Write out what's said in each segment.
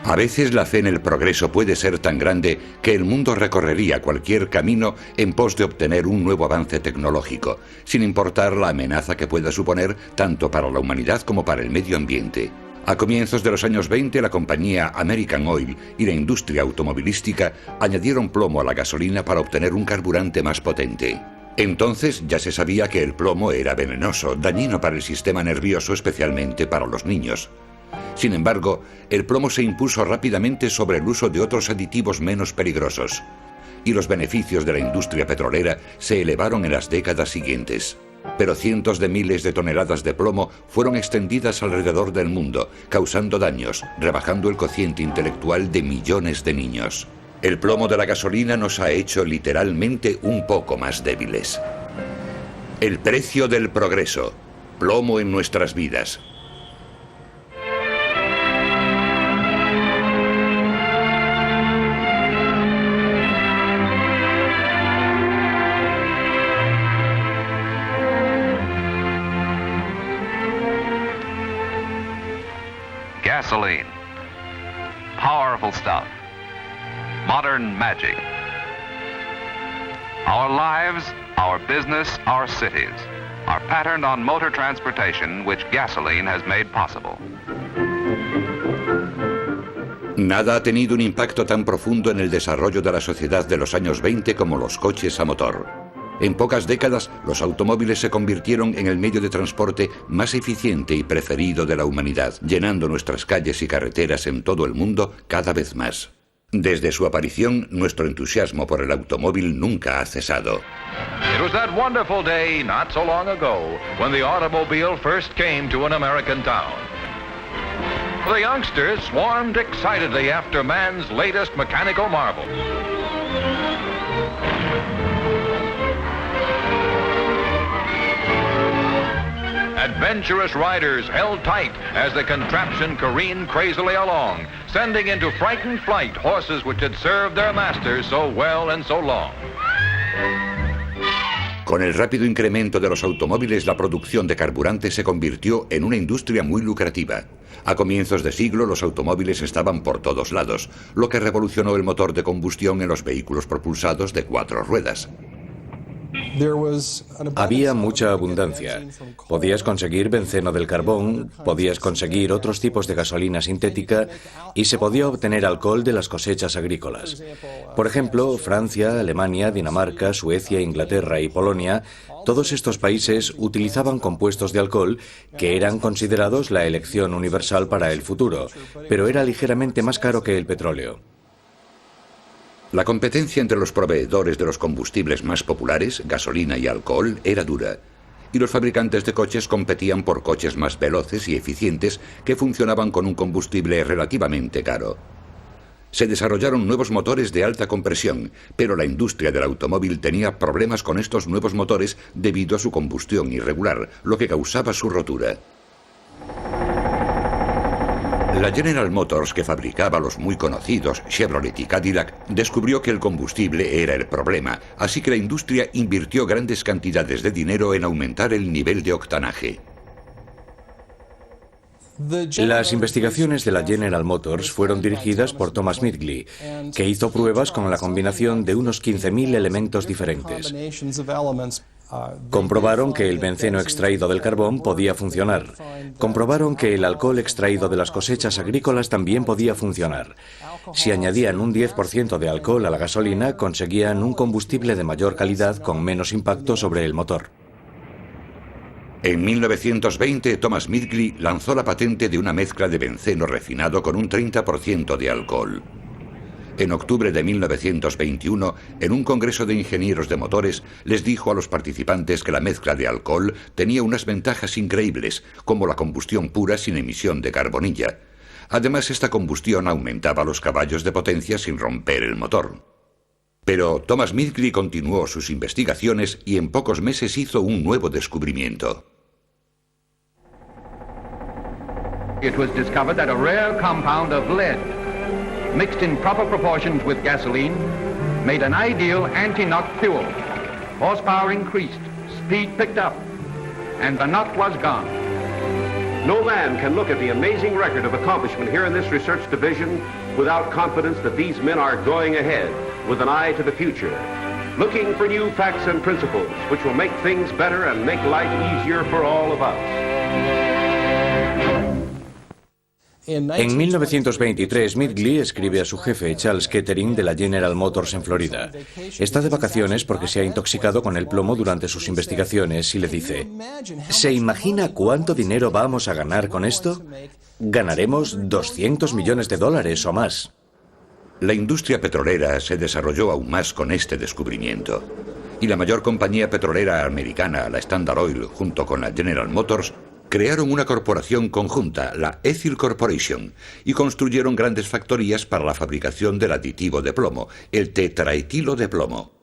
A veces la fe en el progreso puede ser tan grande que el mundo recorrería cualquier camino en pos de obtener un nuevo avance tecnológico, sin importar la amenaza que pueda suponer tanto para la humanidad como para el medio ambiente. A comienzos de los años 20, la compañía American Oil y la industria automovilística añadieron plomo a la gasolina para obtener un carburante más potente. Entonces ya se sabía que el plomo era venenoso, dañino para el sistema nervioso, especialmente para los niños. Sin embargo, el plomo se impuso rápidamente sobre el uso de otros aditivos menos peligrosos, y los beneficios de la industria petrolera se elevaron en las décadas siguientes. Pero cientos de miles de toneladas de plomo fueron extendidas alrededor del mundo, causando daños, rebajando el cociente intelectual de millones de niños. El plomo de la gasolina nos ha hecho literalmente un poco más débiles. El precio del progreso. Plomo en nuestras vidas. Gasoline. Powerful stuff. Modern magic. Our lives, our business, our cities are patterned on motor transportation which gasoline has made possible. Nada ha tenido un impacto tan profundo en el desarrollo de la sociedad de los años 20 como los coches a motor. En pocas décadas, los automóviles se convirtieron en el medio de transporte más eficiente y preferido de la humanidad, llenando nuestras calles y carreteras en todo el mundo cada vez más. Desde su aparición, nuestro entusiasmo por el automóvil nunca ha cesado. It was that wonderful day not so long ago when the automobile first came to an American town. The youngsters swarmed excitedly after man's latest mechanical marvel. Adventurous riders held tight as the contraption careened crazily along, sending into frightened flight horses which had served their masters so well and so long. Con el rápido incremento de los automóviles, la producción de carburante se convirtió en una industria muy lucrativa. A comienzos de siglo, los automóviles estaban por todos lados, lo que revolucionó el motor de combustión en los vehículos propulsados de 4 ruedas. Había mucha abundancia. Podías conseguir benceno del carbón, podías conseguir otros tipos de gasolina sintética y se podía obtener alcohol de las cosechas agrícolas. Por ejemplo, Francia, Alemania, Dinamarca, Suecia, Inglaterra y Polonia, todos estos países utilizaban compuestos de alcohol que eran considerados la elección universal para el futuro, pero era ligeramente más caro que el petróleo. La competencia entre los proveedores de los combustibles más populares, gasolina y alcohol, era dura, y los fabricantes de coches competían por coches más veloces y eficientes que funcionaban con un combustible relativamente caro. Se desarrollaron nuevos motores de alta compresión, pero la industria del automóvil tenía problemas con estos nuevos motores debido a su combustión irregular, lo que causaba su rotura. La General Motors, que fabricaba los muy conocidos Chevrolet y Cadillac, descubrió que el combustible era el problema, así que la industria invirtió grandes cantidades de dinero en aumentar el nivel de octanaje. Las investigaciones de la General Motors fueron dirigidas por Thomas Midgley, que hizo pruebas con la combinación de unos 15.000 elementos diferentes. Comprobaron que el benceno extraído del carbón podía funcionar. Comprobaron que el alcohol extraído de las cosechas agrícolas también podía funcionar. Si añadían un 10% de alcohol a la gasolina, conseguían un combustible de mayor calidad con menos impacto sobre el motor. En 1920, Thomas Midgley lanzó la patente de una mezcla de benceno refinado con un 30% de alcohol. En octubre de 1921, en un congreso de ingenieros de motores, les dijo a los participantes que la mezcla de alcohol tenía unas ventajas increíbles, como la combustión pura sin emisión de carbonilla. Además, esta combustión aumentaba los caballos de potencia sin romper el motor. Pero Thomas Midgley continuó sus investigaciones y en pocos meses hizo un nuevo descubrimiento. It was discovered that a rare compound of lead, mixed in proper proportions with gasoline, made an ideal anti-knock fuel. Horsepower increased, speed picked up, and the knock was gone. No man can look at the amazing record of accomplishment here in this research division without confidence that these men are going ahead with an eye to the future, looking for new facts and principles which will make things better and make life easier for all of us. En 1923, Midgley escribe a su jefe, Charles Kettering, de la General Motors en Florida. Está de vacaciones porque se ha intoxicado con el plomo durante sus investigaciones y le dice: ¿se imagina cuánto dinero vamos a ganar con esto? Ganaremos $200 millones o más. La industria petrolera se desarrolló aún más con este descubrimiento. Y la mayor compañía petrolera americana, la Standard Oil, junto con la General Motors, crearon una corporación conjunta, la Ethyl Corporation, y construyeron grandes factorías para la fabricación del aditivo de plomo, el tetraetilo de plomo.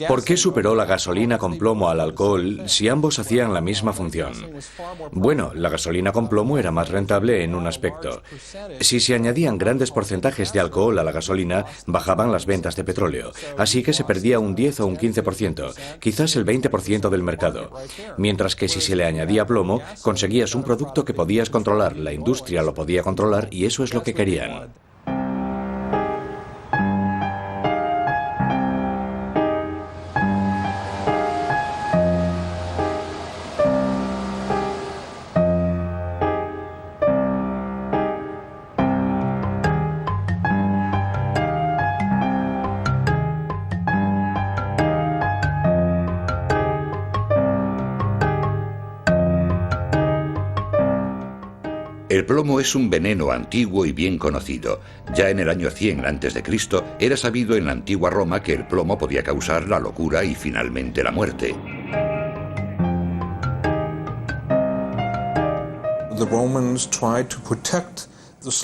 ¿Por qué superó la gasolina con plomo al alcohol si ambos hacían la misma función? Bueno, la gasolina con plomo era más rentable en un aspecto. Si se añadían grandes porcentajes de alcohol a la gasolina, bajaban las ventas de petróleo, así que se perdía un 10 o un 15%, quizás el 20% del mercado. Mientras que si se le añadía plomo, conseguías un producto que podías controlar, la industria lo podía controlar y eso es lo que querían. El plomo es un veneno antiguo y bien conocido. Ya en el año 100 a.C. era sabido en la antigua Roma que el plomo podía causar la locura y finalmente la muerte.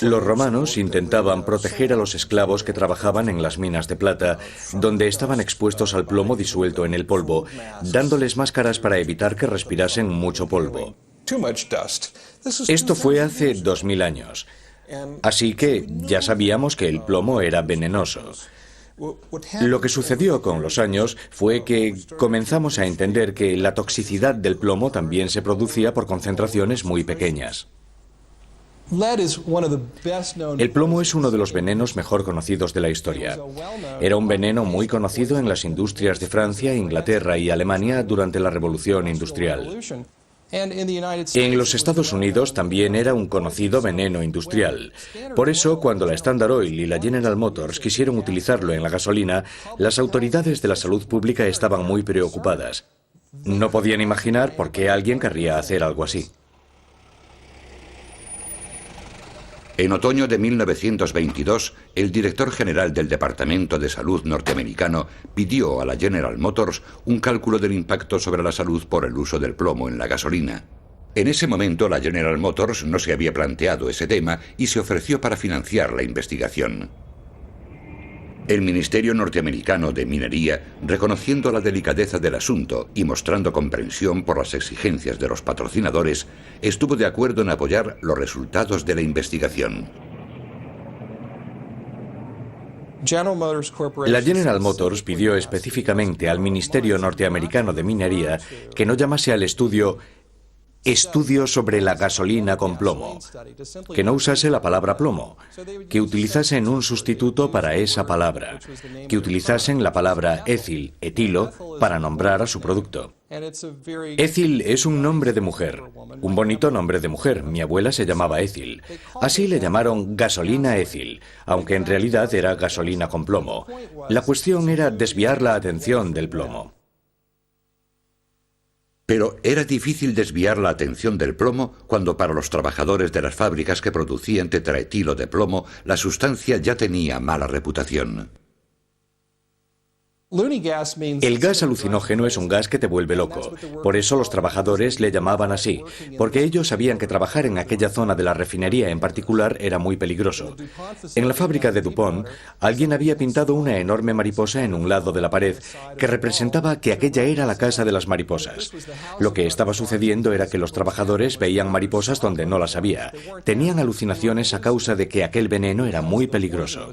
Los romanos intentaban proteger a los esclavos que trabajaban en las minas de plata, donde estaban expuestos al plomo disuelto en el polvo, dándoles máscaras para evitar que respirasen mucho polvo. Esto fue hace 2000 años, así que ya sabíamos que el plomo era venenoso. Lo que sucedió con los años fue que comenzamos a entender que la toxicidad del plomo también se producía por concentraciones muy pequeñas. El plomo es uno de los venenos mejor conocidos de la historia. Era un veneno muy conocido en las industrias de Francia, Inglaterra y Alemania durante la Revolución Industrial. En los Estados Unidos también era un conocido veneno industrial. Por eso, cuando la Standard Oil y la General Motors quisieron utilizarlo en la gasolina, las autoridades de la salud pública estaban muy preocupadas. No podían imaginar por qué alguien querría hacer algo así. En otoño de 1922, el director general del Departamento de Salud norteamericano pidió a la General Motors un cálculo del impacto sobre la salud por el uso del plomo en la gasolina. En ese momento, la General Motors no se había planteado ese tema y se ofreció para financiar la investigación. El Ministerio norteamericano de Minería, reconociendo la delicadeza del asunto y mostrando comprensión por las exigencias de los patrocinadores, estuvo de acuerdo en apoyar los resultados de la investigación. La General Motors pidió específicamente al Ministerio norteamericano de Minería que no llamase al estudio sobre la gasolina con plomo, que no usase la palabra plomo, que utilizasen un sustituto para esa palabra, que utilizasen la palabra étil, etilo, para nombrar a su producto. Étil es un nombre de mujer, un bonito nombre de mujer. Mi abuela se llamaba Étil. Así le llamaron gasolina étil, aunque en realidad era gasolina con plomo. La cuestión era desviar la atención del plomo. Pero era difícil desviar la atención del plomo cuando para los trabajadores de las fábricas que producían tetraetilo de plomo, la sustancia ya tenía mala reputación. El gas alucinógeno es un gas que te vuelve loco. Por eso los trabajadores le llamaban así, porque ellos sabían que trabajar en aquella zona de la refinería en particular era muy peligroso. En la fábrica de DuPont, alguien había pintado una enorme mariposa en un lado de la pared que representaba que aquella era la casa de las mariposas. Lo que estaba sucediendo era que los trabajadores veían mariposas donde no las había. Tenían alucinaciones a causa de que aquel veneno era muy peligroso.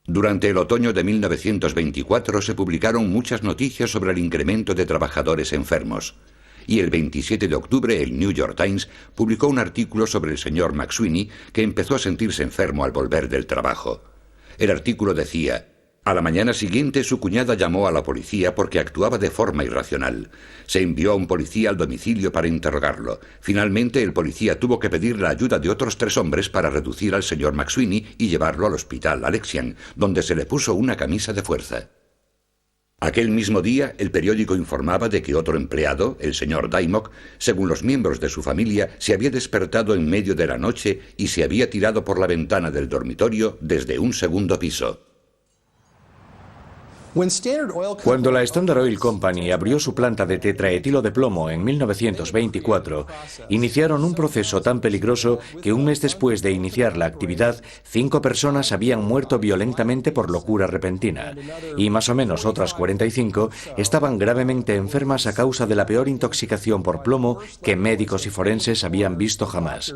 Durante el otoño de 1924 se publicaron muchas noticias sobre el incremento de trabajadores enfermos. y el 27 de octubre el New York Times publicó un artículo sobre el señor McSweeney, que empezó a sentirse enfermo al volver del trabajo. El artículo decía: a la mañana siguiente su cuñada llamó a la policía porque actuaba de forma irracional. Se envió a un policía al domicilio para interrogarlo. Finalmente el policía tuvo que pedir la ayuda de otros 3 hombres para reducir al señor McSweeney y llevarlo al hospital Alexian, donde se le puso una camisa de fuerza. Aquel mismo día, el periódico informaba de que otro empleado, el señor Dymock, según los miembros de su familia, se había despertado en medio de la noche y se había tirado por la ventana del dormitorio desde un segundo piso. Cuando la Standard Oil Company abrió su planta de tetraetilo de plomo en 1924, iniciaron un proceso tan peligroso que un mes después de iniciar la actividad, 5 personas habían muerto violentamente por locura repentina, y más o menos otras 45 estaban gravemente enfermas a causa de la peor intoxicación por plomo que médicos y forenses habían visto jamás.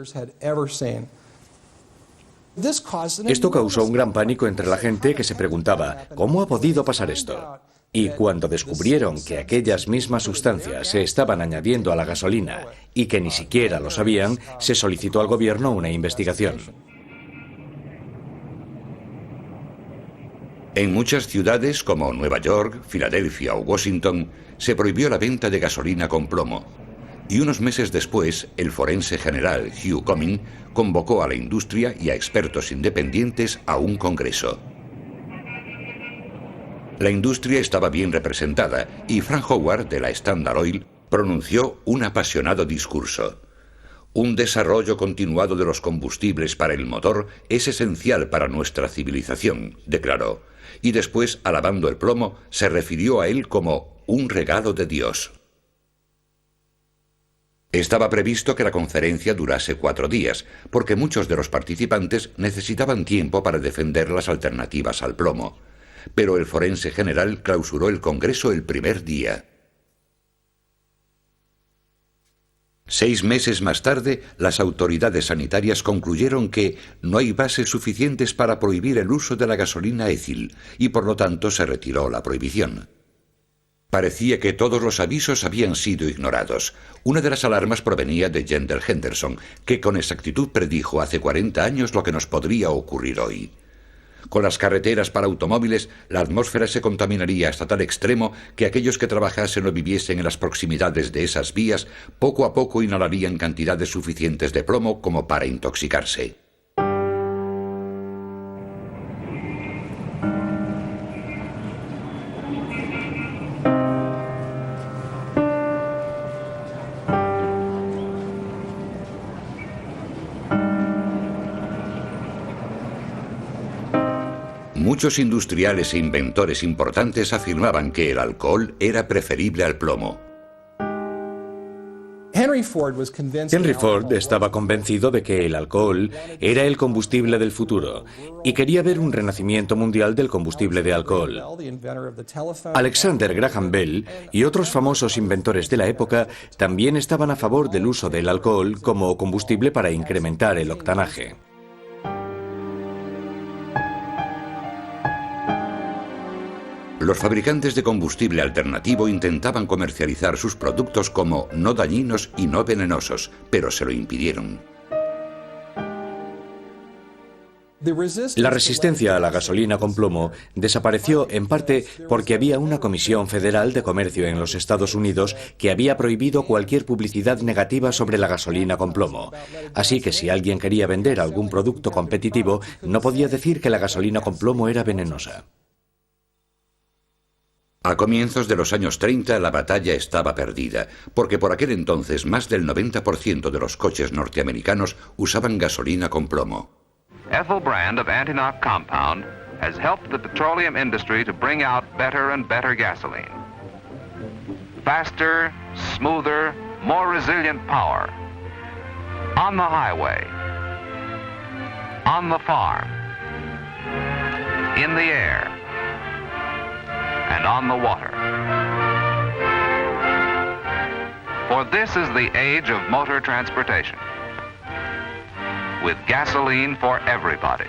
Esto causó un gran pánico entre la gente, que se preguntaba: ¿cómo ha podido pasar esto? Y cuando descubrieron que aquellas mismas sustancias se estaban añadiendo a la gasolina y que ni siquiera lo sabían, se solicitó al gobierno una investigación. En muchas ciudades como Nueva York, Filadelfia o Washington se prohibió la venta de gasolina con plomo. Y unos meses después, el forense general Hugh Cumming convocó a la industria y a expertos independientes a un congreso. La industria estaba bien representada y Frank Howard, de la Standard Oil, pronunció un apasionado discurso. Un desarrollo continuado de los combustibles para el motor es esencial para nuestra civilización, declaró, y después, alabando el plomo, se refirió a él como un regalo de Dios. Estaba previsto que la conferencia durase 4 días, porque muchos de los participantes necesitaban tiempo para defender las alternativas al plomo. Pero el forense general clausuró el congreso el primer día. 6 meses más tarde, las autoridades sanitarias concluyeron que no hay bases suficientes para prohibir el uso de la gasolina étil, y por lo tanto se retiró la prohibición. Parecía que todos los avisos habían sido ignorados. Una de las alarmas provenía de Yandell Henderson, que con exactitud predijo hace 40 años lo que nos podría ocurrir hoy. Con las carreteras para automóviles, la atmósfera se contaminaría hasta tal extremo que aquellos que trabajasen o viviesen en las proximidades de esas vías poco a poco inhalarían cantidades suficientes de plomo como para intoxicarse. Muchos industriales e inventores importantes afirmaban que el alcohol era preferible al plomo. Henry Ford estaba convencido de que el alcohol era el combustible del futuro y quería ver un renacimiento mundial del combustible de alcohol. Alexander Graham Bell y otros famosos inventores de la época también estaban a favor del uso del alcohol como combustible para incrementar el octanaje. Los fabricantes de combustible alternativo intentaban comercializar sus productos como no dañinos y no venenosos, pero se lo impidieron. La resistencia a la gasolina con plomo desapareció en parte porque había una comisión federal de comercio en los Estados Unidos que había prohibido cualquier publicidad negativa sobre la gasolina con plomo. Así que si alguien quería vender algún producto competitivo, no podía decir que la gasolina con plomo era venenosa. A comienzos de los años 30 la batalla estaba perdida, porque por aquel entonces más del 90% de los coches norteamericanos usaban gasolina con plomo. Ethyl brand of anti-knock compound has helped the petroleum industry to bring out better and better gasoline. Faster, smoother, more resilient power. On the highway. On the farm. In the air. And on the water. For this is the age of motor transportation, with gasoline for everybody.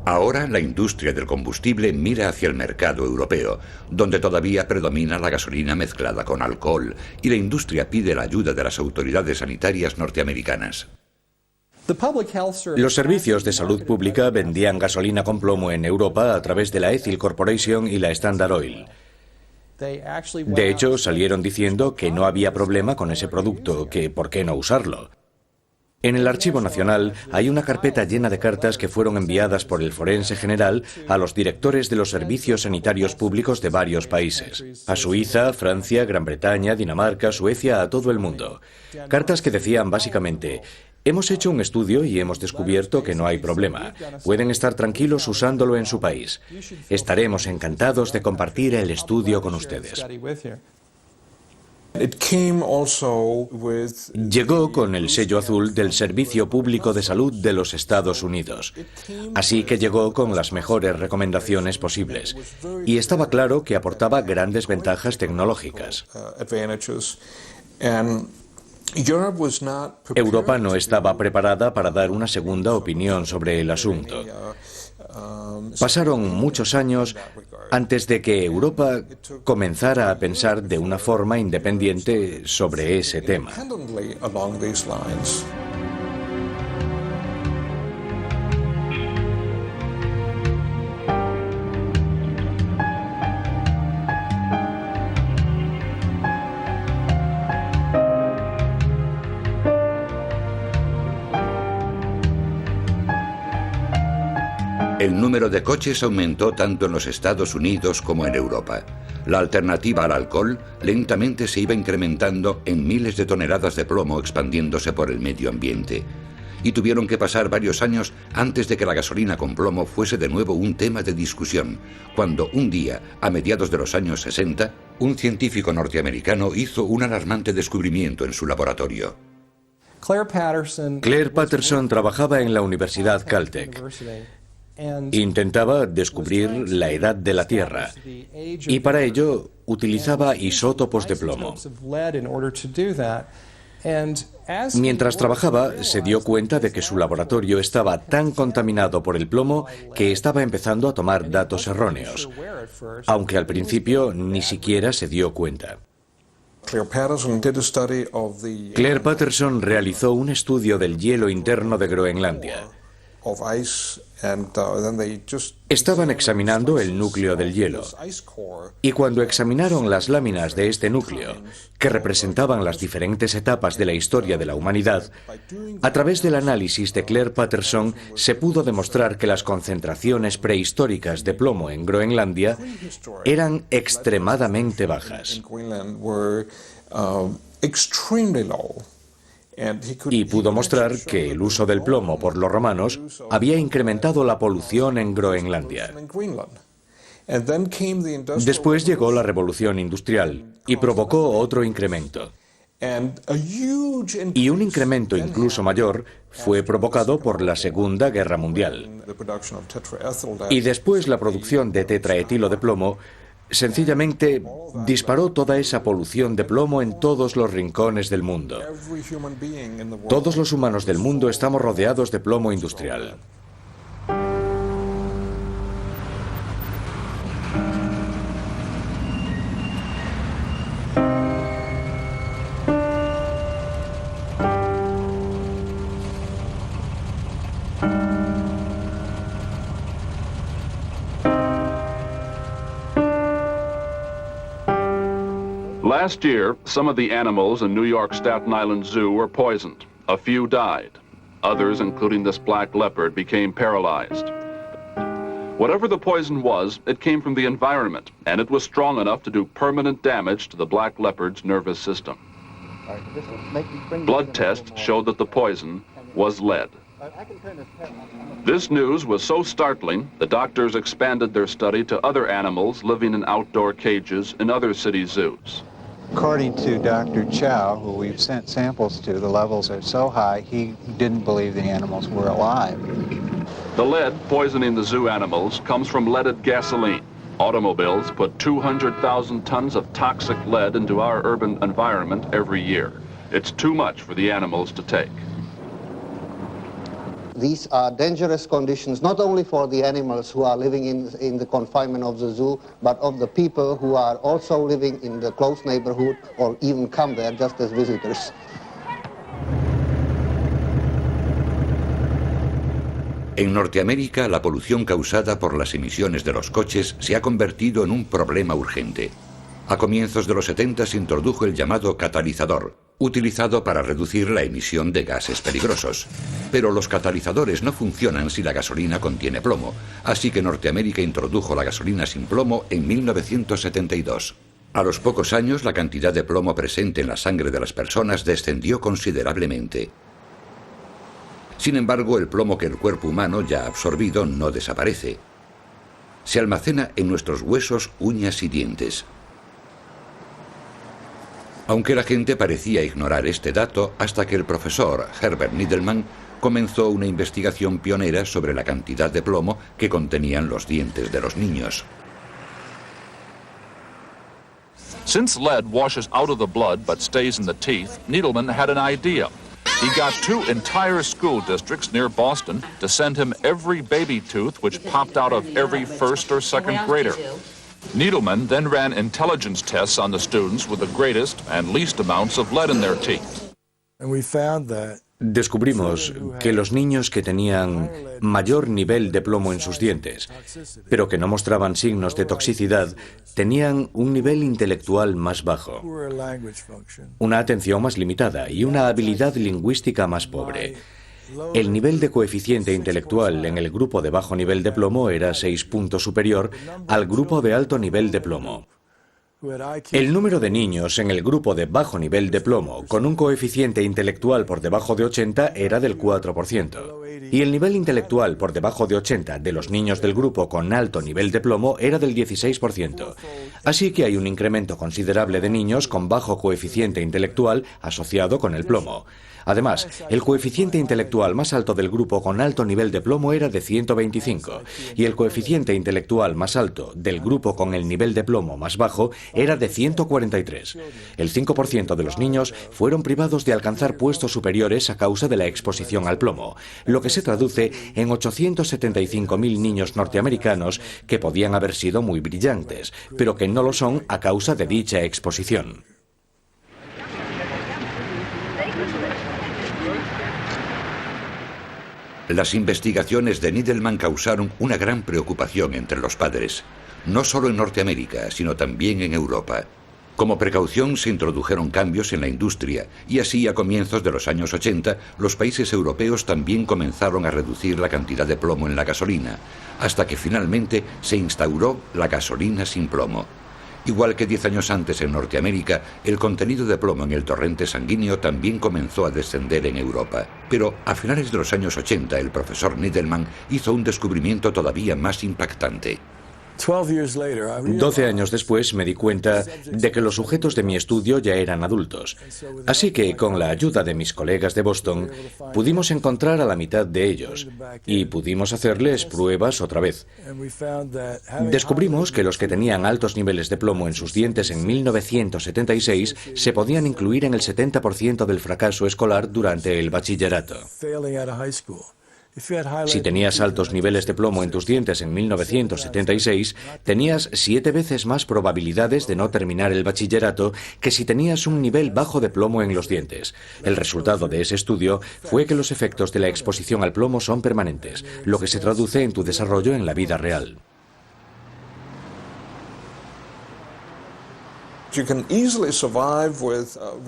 Ahora la industria del combustible mira hacia el mercado europeo, donde todavía predomina la gasolina mezclada con alcohol, y la industria pide la ayuda de las autoridades sanitarias norteamericanas. Los servicios de salud pública vendían gasolina con plomo en Europa a través de la Ethyl Corporation y la Standard Oil. De hecho, salieron diciendo que no había problema con ese producto, que por qué no usarlo. En el Archivo Nacional hay una carpeta llena de cartas que fueron enviadas por el forense general a los directores de los servicios sanitarios públicos de varios países. A Suiza, Francia, Gran Bretaña, Dinamarca, Suecia, a todo el mundo. Cartas que decían básicamente: hemos hecho un estudio y hemos descubierto que no hay problema. Pueden estar tranquilos usándolo en su país. Estaremos encantados de compartir el estudio con ustedes. Llegó con el sello azul del Servicio Público de Salud de los Estados Unidos. Así que llegó con las mejores recomendaciones posibles. Y estaba claro que aportaba grandes ventajas tecnológicas. Europa no estaba preparada para dar una segunda opinión sobre el asunto. Pasaron muchos años antes de que Europa comenzara a pensar de una forma independiente sobre ese tema. El número de coches aumentó tanto en los Estados Unidos como en Europa. La alternativa al alcohol lentamente se iba incrementando en miles de toneladas de plomo expandiéndose por el medio ambiente. Y tuvieron que pasar varios años antes de que la gasolina con plomo fuese de nuevo un tema de discusión, cuando un día, a mediados de los años 60, un científico norteamericano hizo un alarmante descubrimiento en su laboratorio. Claire Patterson trabajaba en la Universidad Caltech. Intentaba descubrir la edad de la Tierra y para ello utilizaba isótopos de plomo. Mientras trabajaba, se dio cuenta de que su laboratorio estaba tan contaminado por el plomo que estaba empezando a tomar datos erróneos, aunque al principio ni siquiera se dio cuenta. Claire Patterson realizó un estudio del hielo interno de Groenlandia. Estaban examinando el núcleo del hielo y cuando examinaron las láminas de este núcleo, que representaban las diferentes etapas de la historia de la humanidad, a través del análisis de Claire Patterson se pudo demostrar que las concentraciones prehistóricas de plomo en Groenlandia eran extremadamente bajas. Y pudo mostrar que el uso del plomo por los romanos había incrementado la polución en Groenlandia. Después llegó la revolución industrial y provocó otro incremento. Y un incremento incluso mayor fue provocado por la Segunda Guerra Mundial. Y después la producción de tetraetilo de plomo sencillamente disparó toda esa polución de plomo en todos los rincones del mundo. Todos los humanos del mundo estamos rodeados de plomo industrial. Last year, some of the animals in New York's Staten Island Zoo were poisoned. A few died. Others, including this black leopard, became paralyzed. Whatever the poison was, it came from the environment, and it was strong enough to do permanent damage to the black leopard's nervous system. Blood tests showed that the poison was lead. This news was so startling, the doctors expanded their study to other animals living in outdoor cages in other city zoos. According to Dr. Chow, who we've sent samples to, the levels are so high he didn't believe the animals were alive. The lead poisoning the zoo animals comes from leaded gasoline. Automobiles put 200,000 tons of toxic lead into our urban environment every year. It's too much for the animals to take. these are dangerous conditions not only for the animals who are living in the confinement of the zoo, but of the people who are also living in the close neighborhood or even come there just as visitors. En Norteamérica, la polución causada por las emisiones de los coches se ha convertido en un problema urgente. A comienzos de los 70 se introdujo el llamado catalizador, utilizado para reducir la emisión de gases peligrosos. Pero los catalizadores no funcionan si la gasolina contiene plomo, así que Norteamérica introdujo la gasolina sin plomo en 1972. A los pocos años, la cantidad de plomo presente en la sangre de las personas descendió considerablemente. Sin embargo, el plomo que el cuerpo humano ya ha absorbido no desaparece. Se almacena en nuestros huesos, uñas y dientes. Aunque la gente parecía ignorar este dato hasta que el profesor Herbert Needleman comenzó una investigación pionera sobre la cantidad de plomo que contenían los dientes de los niños. Since lead washes out of the blood but stays in the teeth, Needleman had an idea. He got 2 entire school districts near Boston to send him every baby tooth which popped out of every first or second grader. Needleman then ran intelligence tests on the students with the greatest and least amounts of lead in their teeth. Descubrimos que los niños que tenían mayor nivel de plomo en sus dientes, pero que no mostraban signos de toxicidad, tenían un nivel intelectual más bajo, una atención más limitada y una habilidad lingüística más pobre. El nivel de coeficiente intelectual en el grupo de bajo nivel de plomo era 6 puntos superior al grupo de alto nivel de plomo. El número de niños en el grupo de bajo nivel de plomo con un coeficiente intelectual por debajo de 80 era del 4%, y el nivel intelectual por debajo de 80 de los niños del grupo con alto nivel de plomo era del 16%. Así que hay un incremento considerable de niños con bajo coeficiente intelectual asociado con el plomo. Además, el coeficiente intelectual más alto del grupo con alto nivel de plomo era de 125 y el coeficiente intelectual más alto del grupo con el nivel de plomo más bajo era de 143. El 5% de los niños fueron privados de alcanzar puestos superiores a causa de la exposición al plomo, lo que se traduce en 875.000 niños norteamericanos que podían haber sido muy brillantes, pero que no lo son a causa de dicha exposición. Las investigaciones de Needleman causaron una gran preocupación entre los padres, no solo en Norteamérica, sino también en Europa. Como precaución se introdujeron cambios en la industria y así a comienzos de los años 80 los países europeos también comenzaron a reducir la cantidad de plomo en la gasolina, hasta que finalmente se instauró la gasolina sin plomo. Igual que 10 años antes en Norteamérica, el contenido de plomo en el torrente sanguíneo también comenzó a descender en Europa. Pero a finales de los años 80 el profesor Needleman hizo un descubrimiento todavía más impactante. 12 años después me di cuenta de que los sujetos de mi estudio ya eran adultos. Así que, con la ayuda de mis colegas de Boston, pudimos encontrar a la mitad de ellos y pudimos hacerles pruebas otra vez. Descubrimos que los que tenían altos niveles de plomo en sus dientes en 1976 se podían incluir en el 70% del fracaso escolar durante el bachillerato. Si tenías altos niveles de plomo en tus dientes en 1976, tenías 7 veces más probabilidades de no terminar el bachillerato que si tenías un nivel bajo de plomo en los dientes. El resultado de ese estudio fue que los efectos de la exposición al plomo son permanentes, lo que se traduce en tu desarrollo en la vida real.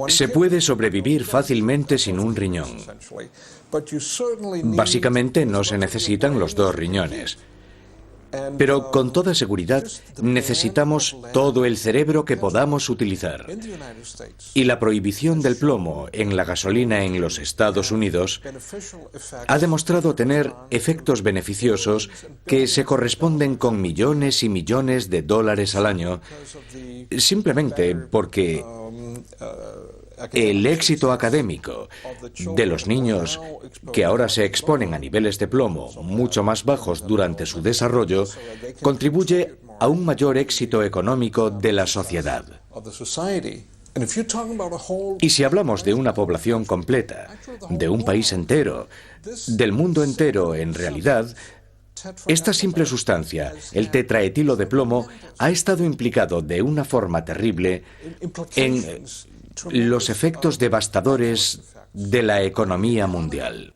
Se puede sobrevivir fácilmente sin un riñón. Básicamente no se necesitan los 2 riñones. Pero con toda seguridad necesitamos todo el cerebro que podamos utilizar. Y la prohibición del plomo en la gasolina en los Estados Unidos ha demostrado tener efectos beneficiosos que se corresponden con millones y millones de dólares al año, simplemente porque el éxito académico de los niños que ahora se exponen a niveles de plomo mucho más bajos durante su desarrollo contribuye a un mayor éxito económico de la sociedad. Y si hablamos de una población completa, de un país entero, del mundo entero, en realidad, esta simple sustancia, el tetraetilo de plomo, ha estado implicado de una forma terrible en los efectos devastadores de la economía mundial.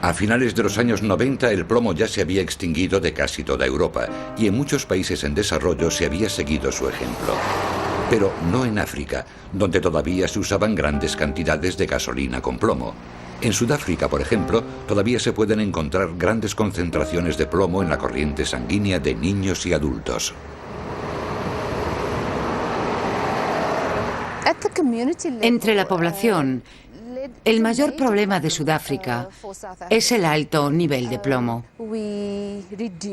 A finales de los años 90 el plomo ya se había extinguido de casi toda Europa y en muchos países en desarrollo se había seguido su ejemplo. Pero no en África, donde todavía se usaban grandes cantidades de gasolina con plomo. En Sudáfrica, por ejemplo, todavía se pueden encontrar grandes concentraciones de plomo en la corriente sanguínea de niños y adultos. Entre la población, el mayor problema de Sudáfrica es el alto nivel de plomo.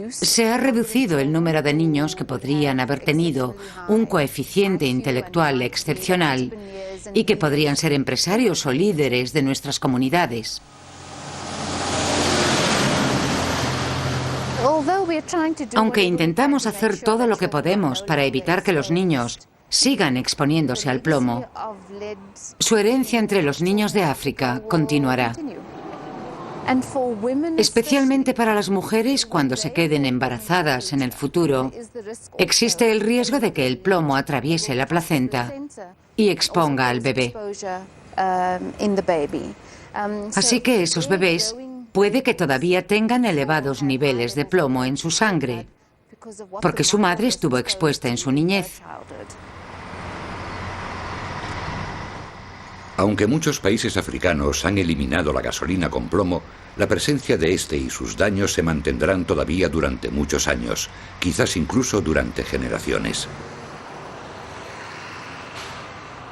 Se ha reducido el número de niños que podrían haber tenido un coeficiente intelectual excepcional y que podrían ser empresarios o líderes de nuestras comunidades. Aunque intentamos hacer todo lo que podemos para evitar que los niños sigan exponiéndose al plomo, su herencia entre los niños de África continuará. Especialmente para las mujeres cuando se queden embarazadas en el futuro, existe el riesgo de que el plomo atraviese la placenta y exponga al bebé. Así que esos bebés puede que todavía tengan elevados niveles de plomo en su sangre, porque su madre estuvo expuesta en su niñez. Aunque muchos países africanos han eliminado la gasolina con plomo, la presencia de este y sus daños se mantendrán todavía durante muchos años, quizás incluso durante generaciones.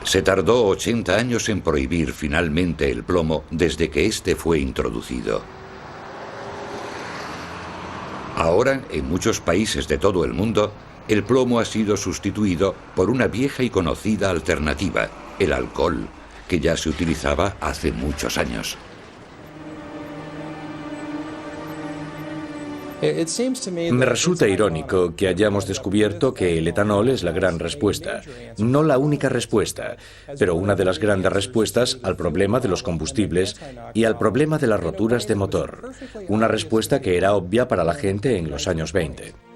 Se tardó 80 años en prohibir finalmente el plomo desde que este fue introducido. Ahora, en muchos países de todo el mundo, el plomo ha sido sustituido por una vieja y conocida alternativa, el alcohol, que ya se utilizaba hace muchos años. Me resulta irónico que hayamos descubierto que el etanol es la gran respuesta. No la única respuesta, pero una de las grandes respuestas al problema de los combustibles y al problema de las roturas de motor. Una respuesta que era obvia para la gente en los años 20.